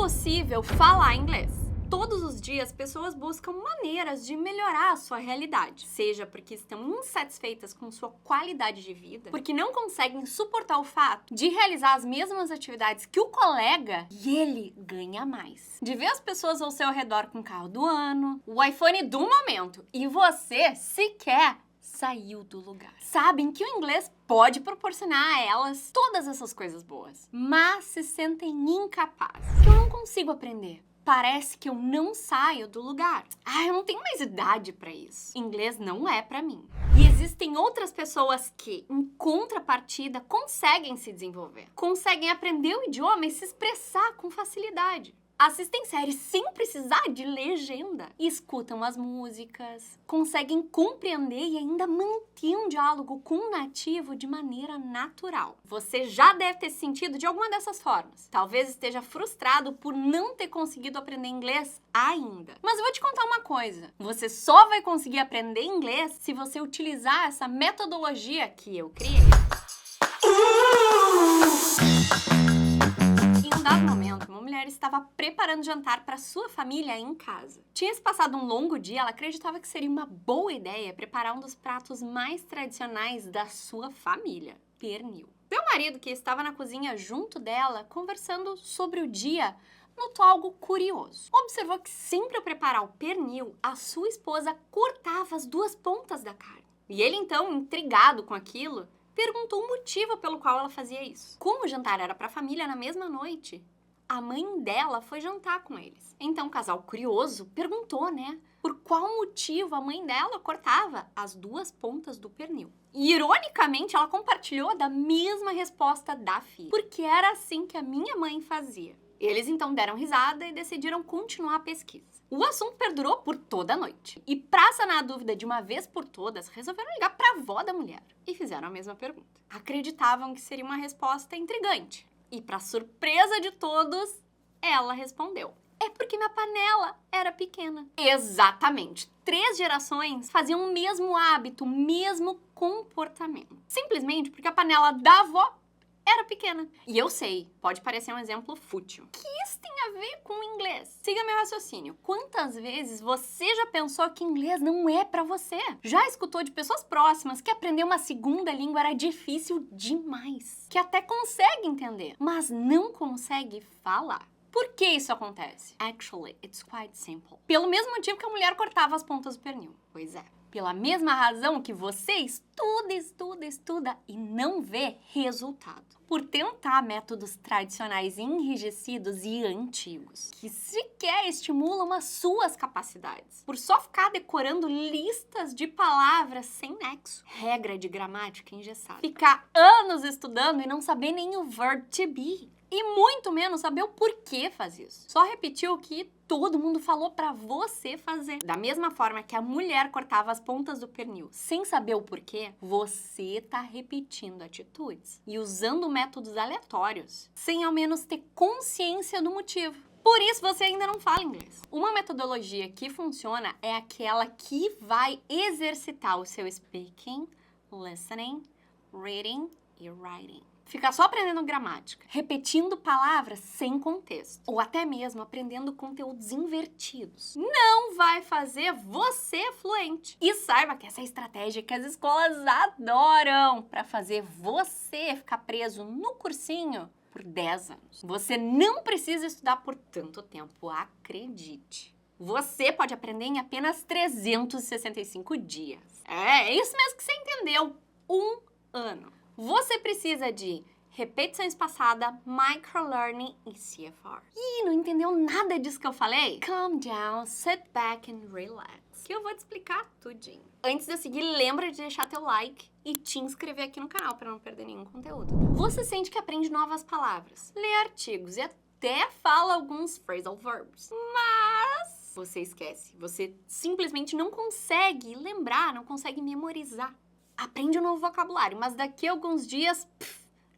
impossível falar inglês. Todos os dias, pessoas buscam maneiras de melhorar a sua realidade. Seja porque estão insatisfeitas com sua qualidade de vida, porque não conseguem suportar o fato de realizar as mesmas atividades que o colega e ele ganha mais. De ver as pessoas ao seu redor com o carro do ano, o iPhone do momento e você sequer saiu do lugar. Sabem que o inglês pode proporcionar a elas todas essas coisas boas, mas se sentem incapazes. Que eu não consigo aprender. Parece que eu não saio do lugar. Eu não tenho mais idade pra isso. Inglês não é pra mim. E existem outras pessoas que, em contrapartida, conseguem se desenvolver. Conseguem aprender o idioma e se expressar com facilidade. Assistem séries sem precisar de legenda. Escutam as músicas, conseguem compreender e ainda manter um diálogo com o nativo de maneira natural. Você já deve ter se sentido de alguma dessas formas. Talvez esteja frustrado por não ter conseguido aprender inglês ainda. Mas eu vou te contar uma coisa. Você só vai conseguir aprender inglês se você utilizar essa metodologia que eu criei. Em um dado momento, uma mulher estava preparando jantar para sua família em casa. Tinha se passado um longo dia, ela acreditava que seria uma boa ideia preparar um dos pratos mais tradicionais da sua família, pernil. Seu marido, que estava na cozinha junto dela, conversando sobre o dia, notou algo curioso. Observou que sempre ao preparar o pernil, a sua esposa cortava as duas pontas da carne. E ele então, intrigado com aquilo, perguntou o motivo pelo qual ela fazia isso. Como o jantar era para a família na mesma noite, a mãe dela foi jantar com eles. Então o casal curioso perguntou, por qual motivo a mãe dela cortava as duas pontas do pernil. E, ironicamente, ela compartilhou da mesma resposta da filha. Porque era assim que a minha mãe fazia. Eles então deram risada e decidiram continuar a pesquisa. O assunto perdurou por toda a noite. E pra sanar a dúvida de uma vez por todas, resolveram ligar pra avó da mulher. E fizeram a mesma pergunta. Acreditavam que seria uma resposta intrigante. E pra surpresa de todos, ela respondeu: é porque minha panela era pequena. Exatamente. 3 gerações faziam o mesmo hábito, o mesmo comportamento. Simplesmente porque a panela da avó era pequena. E eu sei, pode parecer um exemplo fútil. O que isso tem a ver com o inglês? Siga meu raciocínio. Quantas vezes você já pensou que inglês não é pra você? Já escutou de pessoas próximas que aprender uma segunda língua era difícil demais? Que até consegue entender, mas não consegue falar. Por que isso acontece? Actually, it's quite simple. Pelo mesmo motivo que a mulher cortava as pontas do pernil. Pois é. Pela mesma razão que você estuda e não vê resultado. Por tentar métodos tradicionais enrijecidos e antigos, que sequer estimulam as suas capacidades. Por só ficar decorando listas de palavras sem nexo. Regra de gramática engessada. Ficar anos estudando e não saber nem o verb to be. E muito menos saber o porquê faz isso. Só repetir o que todo mundo falou pra você fazer. Da mesma forma que a mulher cortava as pontas do pernil sem saber o porquê, você tá repetindo atitudes e usando métodos aleatórios, sem ao menos ter consciência do motivo. Por isso você ainda não fala inglês. Uma metodologia que funciona é aquela que vai exercitar o seu speaking, listening, reading e writing. Ficar só aprendendo gramática, repetindo palavras sem contexto, ou até mesmo aprendendo conteúdos invertidos, não vai fazer você fluente. E saiba que essa é a estratégia que as escolas adoram para fazer você ficar preso no cursinho por 10 anos. Você não precisa estudar por tanto tempo, acredite. Você pode aprender em apenas 365 dias. É isso mesmo que você entendeu. 1 ano. Você precisa de repetição espaçada, microlearning e CFR. Ih, não entendeu nada disso que eu falei? Calm down, sit back and relax. Que eu vou te explicar tudinho. Antes de eu seguir, lembra de deixar teu like e te inscrever aqui no canal para não perder nenhum conteúdo. Você sente que aprende novas palavras, lê artigos e até fala alguns phrasal verbs. Mas você esquece. Você simplesmente não consegue lembrar, não consegue memorizar. Aprende um novo vocabulário, mas daqui a alguns dias,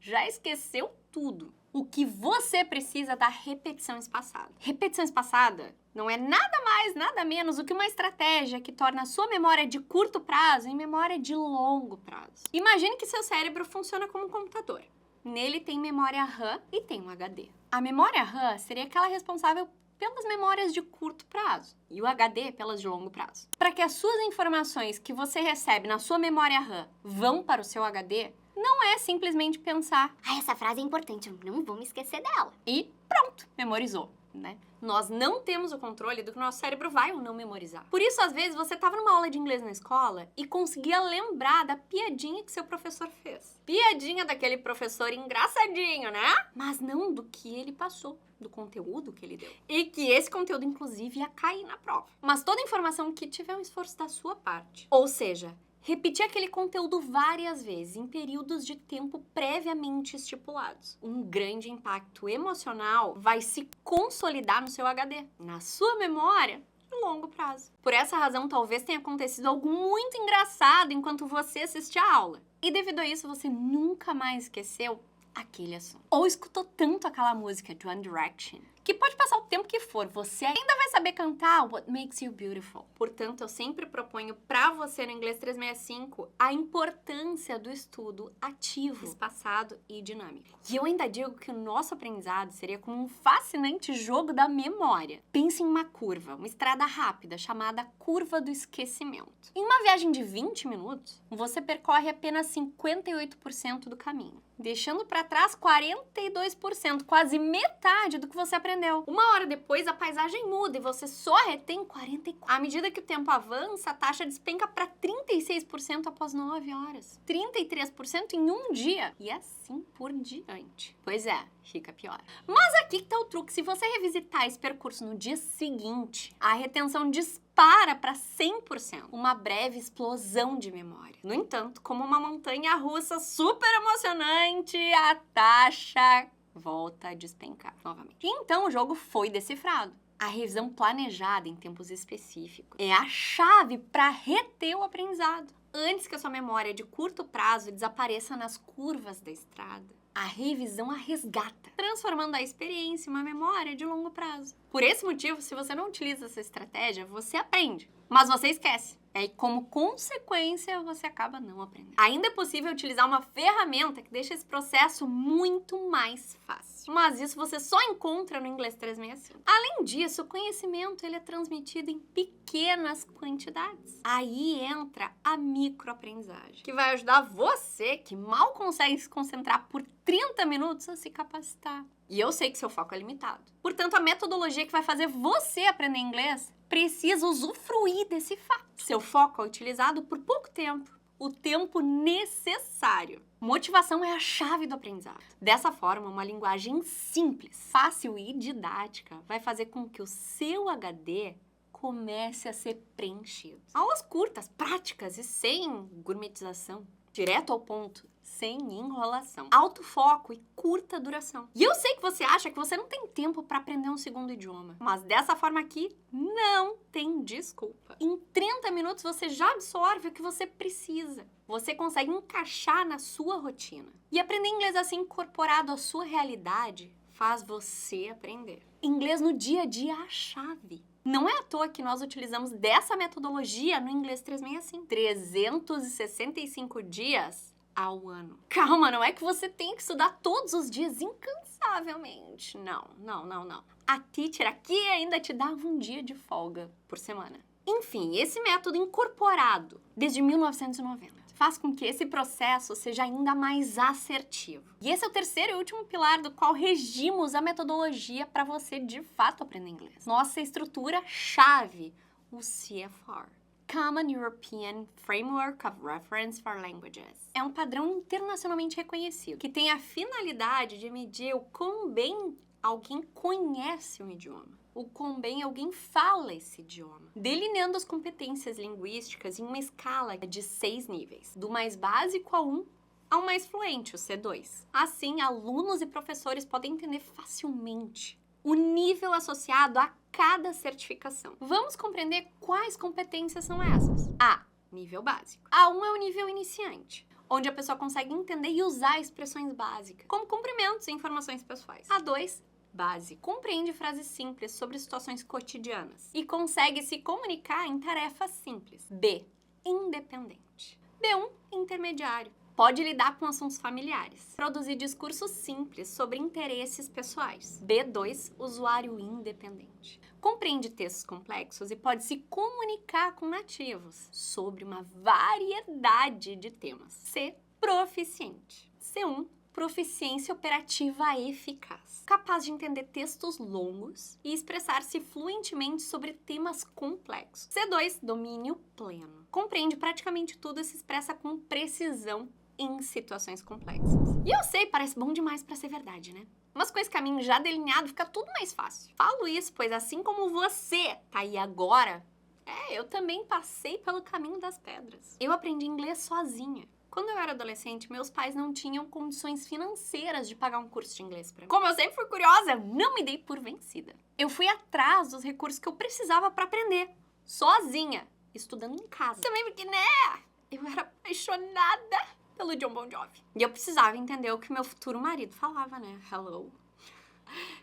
já esqueceu tudo. O que você precisa é da repetição espaçada. Repetição espaçada não é nada mais, nada menos do que uma estratégia que torna a sua memória de curto prazo em memória de longo prazo. Imagine que seu cérebro funciona como um computador. Nele tem memória RAM e tem um HD. A memória RAM seria aquela responsável pelas memórias de curto prazo e o HD pelas de longo prazo. Para que as suas informações que você recebe na sua memória RAM vão para o seu HD, não é simplesmente pensar, Essa frase é importante, eu não vou me esquecer dela. e pronto, memorizou, né? Nós não temos o controle do que o nosso cérebro vai ou não memorizar. Por isso, às vezes, você estava numa aula de inglês na escola e conseguia lembrar da piadinha que seu professor fez. Piadinha daquele professor engraçadinho, né? Mas não do que ele passou, do conteúdo que ele deu. E que esse conteúdo, inclusive, ia cair na prova. Mas toda informação que tiver um esforço da sua parte, ou seja, repetir aquele conteúdo várias vezes, em períodos de tempo previamente estipulados. Um grande impacto emocional vai se consolidar no seu HD, na sua memória, no longo prazo. Por essa razão, talvez tenha acontecido algo muito engraçado enquanto você assistia a aula. E devido a isso, você nunca mais esqueceu aquele assunto. Ou escutou tanto aquela música de One Direction, que pode passar o tempo que for, você ainda vai saber cantar What Makes You Beautiful. Portanto, eu sempre proponho pra você no Inglês 365 a importância do estudo ativo, espaçado e dinâmico. E eu ainda digo que o nosso aprendizado seria como um fascinante jogo da memória. Pense em uma curva, uma estrada rápida chamada curva do esquecimento. Em uma viagem de 20 minutos, você percorre apenas 58% do caminho, deixando para trás 42%, quase metade do que você aprendeu. Uma hora depois, a paisagem muda e você só retém 44%. À medida que o tempo avança, a taxa despenca para 36% após 9 horas. 33% em um dia. E assim por diante. Pois é, fica pior. Mas aqui que tá o truque. Se você revisitar esse percurso no dia seguinte, a retenção dispara para 100%. Uma breve explosão de memória. No entanto, como uma montanha-russa super emocionante, a taxa volta a despencar novamente. E então o jogo foi decifrado. A revisão planejada em tempos específicos é a chave para reter o aprendizado. Antes que a sua memória de curto prazo desapareça nas curvas da estrada, a revisão a resgata, transformando a experiência em uma memória de longo prazo. Por esse motivo, se você não utiliza essa estratégia, você aprende, mas você esquece. E como consequência, você acaba não aprendendo. Ainda é possível utilizar uma ferramenta que deixa esse processo muito mais fácil. Mas isso você só encontra no Inglês 365. Além disso, o conhecimento ele é transmitido em pequenas quantidades. Aí entra a microaprendizagem, que vai ajudar você, que mal consegue se concentrar por 30 minutos, a se capacitar. E eu sei que seu foco é limitado. Portanto, a metodologia que vai fazer você aprender inglês precisa usufruir desse fato. Seu foco é utilizado por pouco tempo, o tempo necessário. Motivação é a chave do aprendizado. Dessa forma, uma linguagem simples, fácil e didática vai fazer com que o seu HD comece a ser preenchido. Aulas curtas, práticas e sem gourmetização. Direto ao ponto, sem enrolação. Alto foco e curta duração. E eu sei que você acha que você não tem tempo para aprender um segundo idioma. Mas dessa forma aqui, não tem desculpa. Em 30 minutos você já absorve o que você precisa. Você consegue encaixar na sua rotina. E aprender inglês assim incorporado à sua realidade faz você aprender. Inglês no dia a dia é a chave. Não é à toa que nós utilizamos dessa metodologia no Inglês 365. 365 dias ao ano. Calma, não é que você tem que estudar todos os dias incansavelmente. Não. A teacher aqui ainda te dava um dia de folga por semana. Enfim, esse método incorporado desde 1990 faz com que esse processo seja ainda mais assertivo. E esse é o terceiro e último pilar do qual regimos a metodologia para você de fato aprender inglês. Nossa estrutura-chave, o CFR. Common European Framework of Reference for Languages. É um padrão internacionalmente reconhecido, que tem a finalidade de medir o quão bem alguém conhece um idioma, o quão bem alguém fala esse idioma, delineando as competências linguísticas em uma escala de 6 níveis, do mais básico ao mais fluente, o C2. Assim, alunos e professores podem entender facilmente o nível associado a cada certificação. Vamos compreender quais competências são essas. A, nível básico. A1 é o nível iniciante, onde a pessoa consegue entender e usar expressões básicas, como cumprimentos e informações pessoais. A2, básico. Compreende frases simples sobre situações cotidianas e consegue se comunicar em tarefas simples. B, independente. B1, intermediário. Pode lidar com assuntos familiares. Produzir discursos simples sobre interesses pessoais. B2, usuário independente. Compreende textos complexos e pode se comunicar com nativos sobre uma variedade de temas. C, proficiente. C1, proficiência operativa eficaz. Capaz de entender textos longos e expressar-se fluentemente sobre temas complexos. C2, domínio pleno. Compreende praticamente tudo e se expressa com precisão em situações complexas. E eu sei, parece bom demais pra ser verdade, né? Mas com esse caminho já delineado, fica tudo mais fácil. Falo isso, pois assim como você tá aí agora, eu também passei pelo caminho das pedras. Eu aprendi inglês sozinha. Quando eu era adolescente, meus pais não tinham condições financeiras de pagar um curso de inglês pra mim. Como eu sempre fui curiosa, eu não me dei por vencida. Eu fui atrás dos recursos que eu precisava pra aprender, sozinha, estudando em casa. Também porque, né, eu era apaixonada pelo Jon Bon Jovi. E eu precisava entender o que meu futuro marido falava, né? Hello.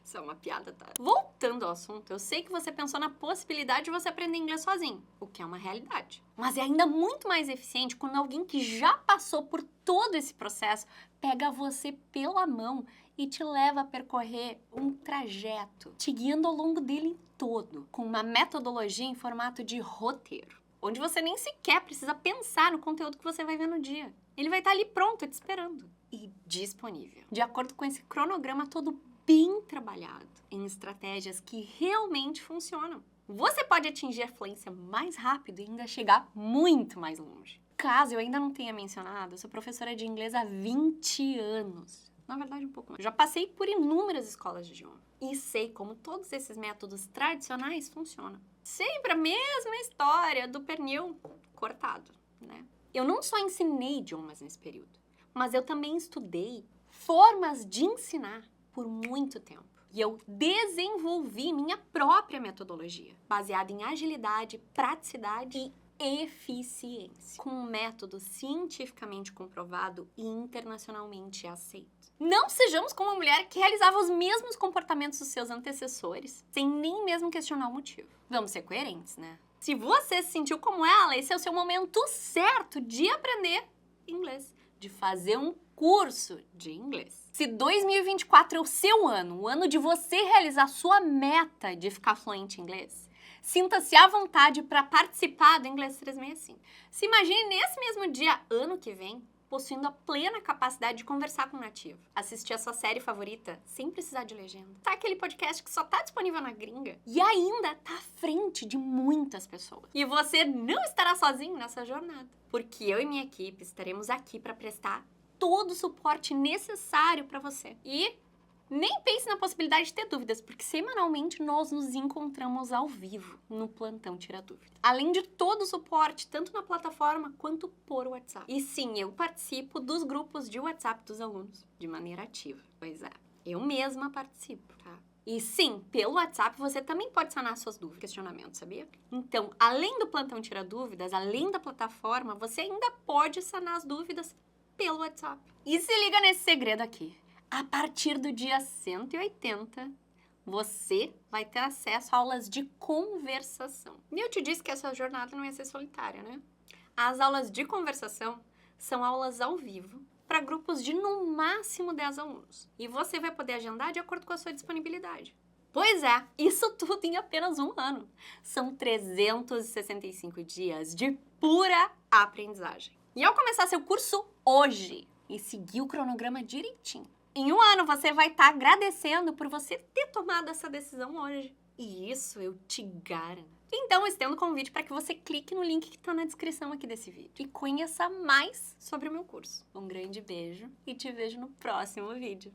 Isso é uma piada, tá? Voltando ao assunto, eu sei que você pensou na possibilidade de você aprender inglês sozinho, o que é uma realidade. Mas é ainda muito mais eficiente quando alguém que já passou por todo esse processo pega você pela mão e te leva a percorrer um trajeto, te guiando ao longo dele todo, com uma metodologia em formato de roteiro, onde você nem sequer precisa pensar no conteúdo que você vai ver no dia. Ele vai estar ali pronto, te esperando e disponível, de acordo com esse cronograma todo bem trabalhado, em estratégias que realmente funcionam. Você pode atingir a fluência mais rápido e ainda chegar muito mais longe. Caso eu ainda não tenha mencionado, eu sou professora de inglês há 20 anos. Na verdade, um pouco mais. Já passei por inúmeras escolas de idioma e sei como todos esses métodos tradicionais funcionam. Sempre a mesma história do pernil cortado, né? Eu não só ensinei idiomas nesse período, mas eu também estudei formas de ensinar por muito tempo. E eu desenvolvi minha própria metodologia, baseada em agilidade, praticidade e eficiência, com um método cientificamente comprovado e internacionalmente aceito. Não sejamos como a mulher que realizava os mesmos comportamentos dos seus antecessores, sem nem mesmo questionar o motivo. Vamos ser coerentes, né? Se você se sentiu como ela, esse é o seu momento certo de aprender inglês, de fazer um curso de inglês. Se 2024 é o seu ano, o ano de você realizar sua meta de ficar fluente em inglês, sinta-se à vontade para participar do Inglês 365. Se imagine nesse mesmo dia, ano que vem, possuindo a plena capacidade de conversar com um nativo, assistir a sua série favorita sem precisar de legenda, tá aquele podcast que só tá disponível na gringa e ainda tá à frente de muitas pessoas. E você não estará sozinho nessa jornada, porque eu e minha equipe estaremos aqui para prestar todo o suporte necessário para você. E nem pense na possibilidade de ter dúvidas, porque semanalmente nós nos encontramos ao vivo no Plantão Tira Dúvida. Além de todo o suporte, tanto na plataforma quanto por WhatsApp. E sim, eu participo dos grupos de WhatsApp dos alunos, de maneira ativa. Pois é, eu mesma participo, tá? E sim, pelo WhatsApp você também pode sanar suas dúvidas, questionamentos, sabia? Então, além do Plantão Tira Dúvidas, além da plataforma, você ainda pode sanar as dúvidas pelo WhatsApp. E se liga nesse segredo aqui. A partir do dia 180, você vai ter acesso a aulas de conversação. E eu te disse que essa jornada não ia ser solitária, né? As aulas de conversação são aulas ao vivo para grupos de no máximo 10 alunos. E você vai poder agendar de acordo com a sua disponibilidade. Pois é, isso tudo em apenas um ano. São 365 dias de pura aprendizagem. E ao começar seu curso hoje e seguir o cronograma direitinho, em um ano você vai estar agradecendo por você ter tomado essa decisão hoje. E isso eu te garanto. Então, eu estendo o convite para que você clique no link que está na descrição aqui desse vídeo e conheça mais sobre o meu curso. Um grande beijo e te vejo no próximo vídeo.